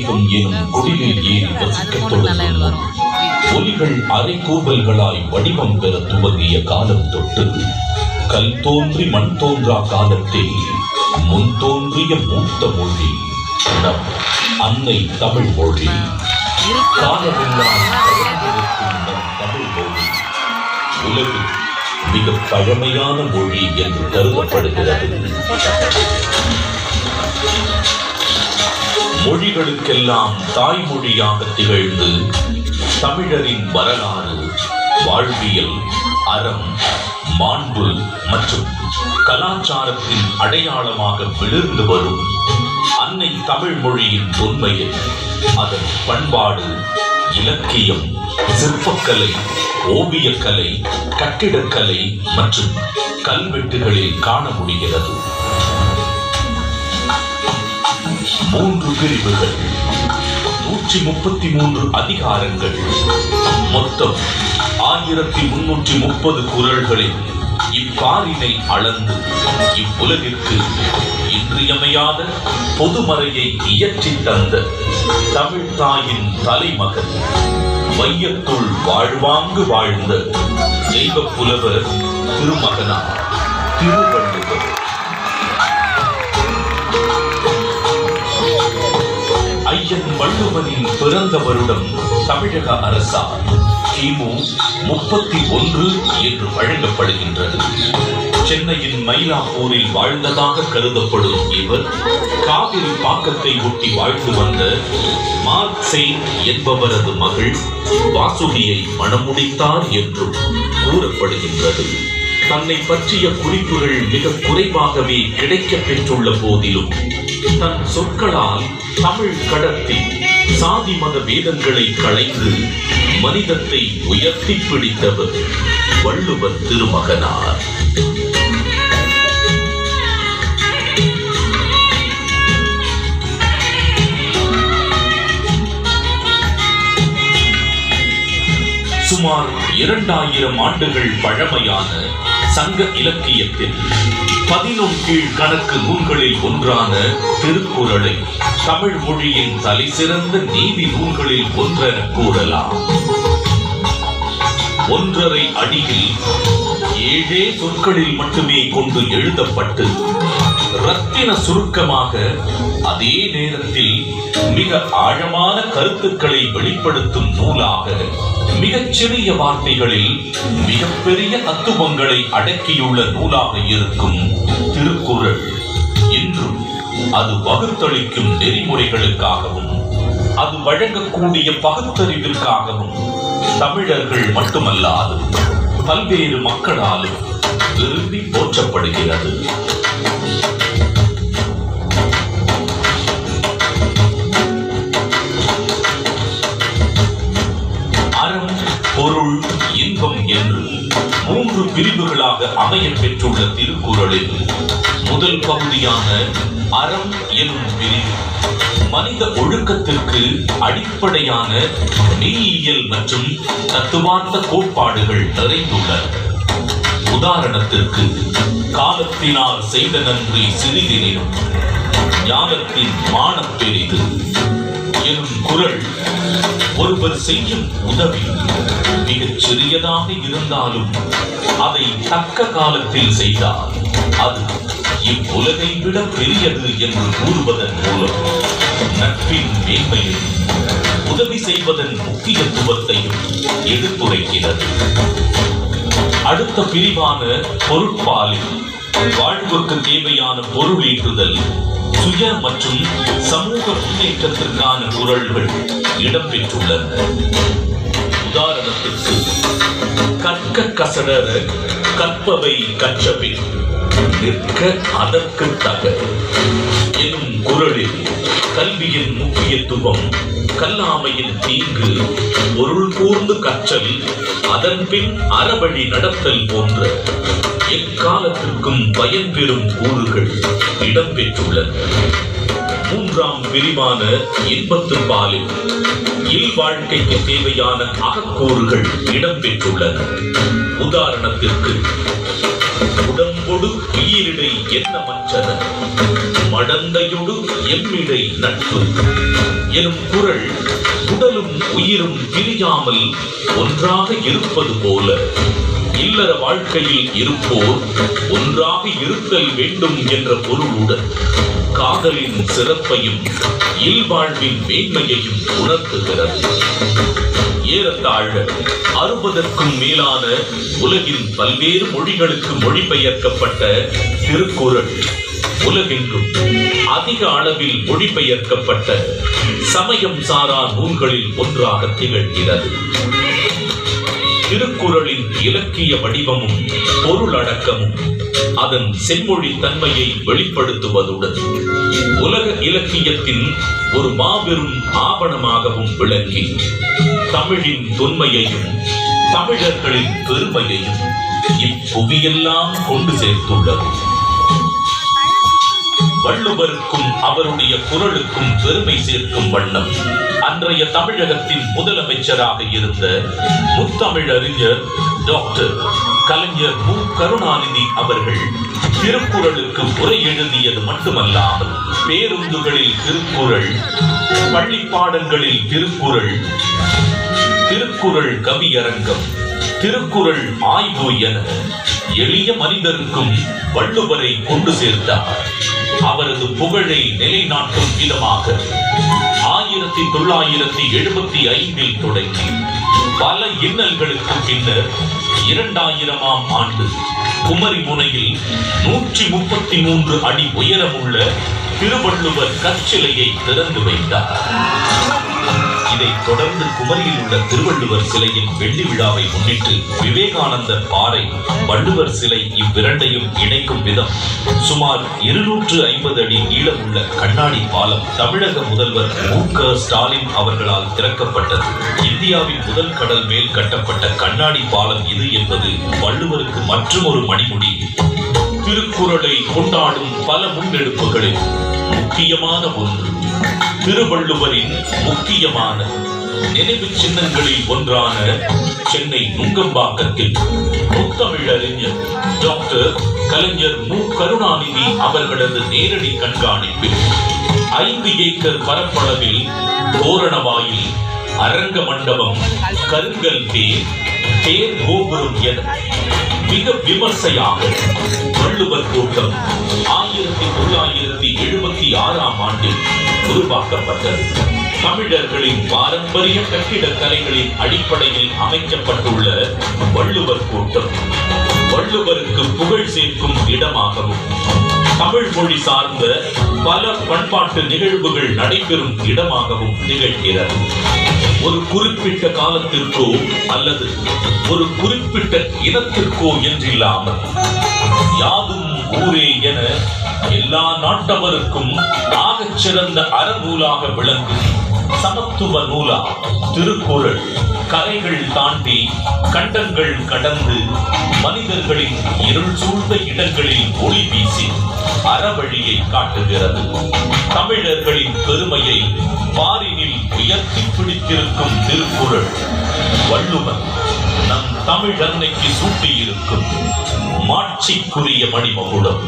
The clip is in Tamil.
வேண்டும் எனும் குடிலில் ஏறி வசிக்கத் தொடங்கும் ஒலிகள் அரை கூவல்களாய் வடிவம் பெற துவங்கிய காலம் தொட்டு கல் தோன்றி மண் தோன்றா காலத்தில் முன் தோன்றிய மூத்த மொழி நம் அன்னை தமிழ் மொழி. காலமெல்லாம் நம் தமிழ் மொழி உலகில் மிக பழமையான மொழி என்று கருதப்படுகிறது. மொழிகளுக்கெல்லாம் தாய்மொழியாக திகழ்ந்து தமிழரின் வரலாறு, வாழ்வியல், அறம், மாண்பு மற்றும் கலாச்சாரத்தின் அடையாளமாக விழுந்து வரும் அன்னை தமிழ் மொழியின் உண்மையை அதன் பண்பாடு, இலக்கியம், சிற்பக்கலை, ஓவியக்கலை, கட்டிடக்கலை மற்றும் கல்வெட்டுகளில் காண முடிகிறது. 3 பிரிவுகள், 133 அதிகாரங்கள், மொத்தம் 1330 குறள்களில் இப்பாரினை அளந்து இவ்வுலகிற்கு இன்றியமையாத பொதுமறையை இயற்றி தந்த தமிழ் தாயின் தலைமகன், வையத்துள் வாழ்வாங்கு வாழ்ந்த தெய்வ புலவர் திருமகனார் திருவள்ளுவர். ஐயன் வள்ளுவனின் பிறந்த வருடம் தமிழக அரசால் கிமு 31 என்று வழங்கப்படுகின்றது. சென்னையின் மயிலாப்பூரில் வாழ்ந்ததாக கருதப்படும் இவர் காவிரி பாக்கத்தை ஒட்டி வாழ்ந்து வந்த மார்க்செய் என்பவரது மகள் வாசுகியை மணமுடித்தார் என்றும் கூறப்படுகின்றது. தன்னை பற்றிய குறிப்புகள் மிக குறைவாகவே கிடைக்கப் பெற்றுள்ள போதிலும் தன் சொற்களால் தமிழ் கடத்தி சாதி மத வேதங்களை களைந்து மனிதத்தை உயர்த்தி பிடித்தவர் வள்ளுவர் திருமகனார். சுமார் 2000 ஆண்டுகள் பழமையான சங்க இலக்கியத்தில் 11 கீழ் கணக்கு நூல்களில் ஒன்றான திருக்குறளை தமிழ் மொழியின் தலை சிறந்த நீதி நூல்களில் ஒன்றென கூறலாம். 1.5 அடியில் 7 சொற்களில் மட்டுமே கொண்டு எழுதப்பட்டு ரத்தின சுருக்கமாக, அதே நேரத்தில் மிக ஆழமான கருத்துக்களை வெளிப்படுத்தும் நூலாக, மிகச்சிறிய வார்த்தைகளில் மிகப்பெரிய தத்துவங்களை அடக்கியுள்ள நூலாக இருக்கும் திருக்குறள் இன்றும் அது வகுத்தளிக்கும் நெறிமுறைகளுக்காகவும் அது வழங்கக்கூடிய பகுத்தறிவிற்காகவும் தமிழர்கள் மட்டுமல்லாது பல்வேறு மக்களாலும் விரும்பி போற்றப்படுகிறது. அறம், பொருள், இன்பம் என்று 3 பிரிவுகளாக அமைய பெற்றுள்ள திருக்குறளில் முதல் பகுதியான அறம் எனும் பிரிவு மனித ஒழுக்கத்திற்கு அடிப்படையான மெய்யியல் மற்றும் தத்துவார்த்த கோட்பாடுகள் நிறைந்துள்ளன. உதாரணத்திற்கு, காலத்தினால் செய்த நன்றி சிறிதெனினும் ஞானத்தின் மானம் பெரிது எனும் குறள் ஒருவர் செய்யும் உதவி மிகச் சிறியதாக இருந்தாலும் அதை தக்க காலத்தில் செய்தால் அது இவ்வுலகை விட பெரியது என்று கூறுவதன் மூலம் நட்பின் மேன்மையை, உதவி செய்வதன் முக்கியத்துவத்தையும் எடுத்துரைக்கிறது. அடுத்த பிரிவான பொருட்பாலில் வாழ்வுக்கு தேவையான பொருள் ஈட்டுதல், சுய மற்றும் சமூக முன்னேற்றத்திற்கான குறள்கள் இடம்பெற்றுள்ளன. உதாரணத்திற்கு, கற்க கசடர கற்பவை கற்றபின் நிற்க அதற்கு தக எனும் குறளில் கல்வியின் முக்கியத்துவம், கல்லாமையின் தீங்கு, பொருள் கூர்ந்து கற்றல், அதன் பின் அறவழி நடத்தல் போன்ற எக்காலத்திற்கும் பயன்பெறும் கூறுகள் இடம்பெற்றுள்ளன. 3ஆம் பிரிவான இன்பத்து பாலில் இல்வாழ்க்கைக்கு தேவையான அகக்கூறுகள் இடம்பெற்றுள்ளன. உதாரணத்திற்கு, உடம்பொடு உயிரிடை என்ன மற்றன மடந்தையொடு எம்மிடை நட்பு எனும் குறள் உடலும் உயிரும் பிரியாமல் ஒன்றாக இருப்பது போல இல்லற வாழ்க்கையில் இருப்போர் ஒன்றாக இருத்தல் வேண்டும் என்ற பொருளுடன் காதலின் சிறப்பையும் இல்வாழ்வின் மேன்மையையும் உணர்த்துகிறது. ஏறத்தாழ 60க்கும் மேலான உலகின் பல்வேறு மொழிகளுக்கு மொழிபெயர்க்கப்பட்ட திருக்குறள் உலகெங்கும் அதிக அளவில் மொழிபெயர்க்கப்பட்ட சமயம் சாரா நூல்களில் ஒன்றாக திகழ்கிறது. திருக்குறளின் இலக்கிய வடிவமும் பொருளடக்கமும் அதன் செம்மொழி தன்மையை வெளிப்படுத்துவதுடன் உலக இலக்கியத்தின் ஒரு மாபெரும் ஆவணமாகவும் விளங்கி தமிழின் தொன்மையையும் தமிழர்களின் பெருமையையும் இப்புவியெல்லாம் கொண்டு சேர்த்துள்ளது. வள்ளுவருக்கும் அவருடைய குறளுக்கும் பெருமை சேர்க்கும் வண்ணம் அன்றைய தமிழகத்தின் முதலமைச்சராக இருந்த முத்தமிழறிஞர் டாக்டர் கலைஞர் மு. கருணாநிதி அவர்கள் திருக்குறளுக்கு உரை எழுதியது மட்டுமல்லாமல் பேருந்துகளில் திருக்குறள், பள்ளி பாடங்களில் திருக்குறள், திருக்குறள் கவியரங்கம், திருக்குறள் ஆய்வு என எளிய மனிதருக்கும் வள்ளுவரை கொண்டு சேர்த்தார். அவரது புகழை நிலைநாட்டும் விதமாக 1975 தொடங்கி பல இன்னல்களுக்கு பின்னர் 2000ஆம் ஆண்டு குமரி முனையில் 133 அடி உயரமுள்ள திருவள்ளுவர் கற்சிலையை திறந்து வைத்தார். இதைத் தொடர்ந்து குமரியில் உள்ள திருவள்ளுவர் சிலையின் வெள்ளி விழாவை முன்னிட்டு விவேகானந்தர் பாறை, வள்ளுவர் சிலை இவ்விரண்டையும் இணைக்கும் விதம் சுமார் 250 அடி நீளமுள்ள கண்ணாடி பாலம் தமிழக முதல்வர் மு. க. ஸ்டாலின் அவர்களால் திறக்கப்பட்டது. இந்தியாவின் முதல் கடல் மேல் கட்டப்பட்ட கண்ணாடி பாலம் இது என்பது வள்ளுவருக்கு மற்றொரு மணிமுடி. திருக்குறளை கொண்டாடும் பல முன்னெடுப்புகளில் முக்கியமான ஒன்று திருவள்ளுவரின் முக்கியமான நினைவு சின்னங்களில் ஒன்றான சென்னை நுங்கம்பாக்கத்தில் முத்தமிழறிஞர் டாக்டர் கலைஞர் மு. கருணாநிதி அவர்களது நேரடி கண்காணிப்பில் 5 ஏக்கர் பரப்பளவில் தோரணவாயில், அரங்க மண்டபம், கருங்கல் தேர் கோபுரம் என மிக விமர்சையாக வள்ளுவர் கூட்டம் 1976ஆம் ஆண்டில் உருவாக்கப்பட்டது. தமிழர்களின் பாரம்பரிய கட்டிடக்கலைகளின் அடிப்படையில் அமைக்கப்பட்டுள்ள வள்ளுவர் கூட்டம் வள்ளுவருக்கு புகழ் சேர்க்கும் இடமாகவும் தமிழ் மொழி சார்ந்த பல பண்பாட்டு நிகழ்வுகள் நடைபெறும் இடமாகவும் திகழ்கிறது. ஒரு குறிப்பிட்ட காலத்திற்கோ அல்லது ஒரு குறிப்பிட்ட இனத்திற்கோ என்றில்லாமல் யாதும் ஊரே என எல்லா நாட்டவருக்கும் ஆகச் சிறந்த அறநூலாக விளங்கும் சமத்துவ நூலா திருக்குறள் கரைகள் தாண்டி கண்டங்கள் கடந்து மனிதர்களின் இருள் சூழ்ந்த இடங்களில் ஒளி வீசி அறவழியை காட்டுகிறது. தமிழர்களின் பெருமையை பாரினில் உயர்த்தி பிடித்திருக்கும் திருக்குறள் வள்ளுவர் நம் தமிழ் அன்னைக்கு சூட்டியிருக்கும் மாட்சிக்குரிய மணிமகுடம்.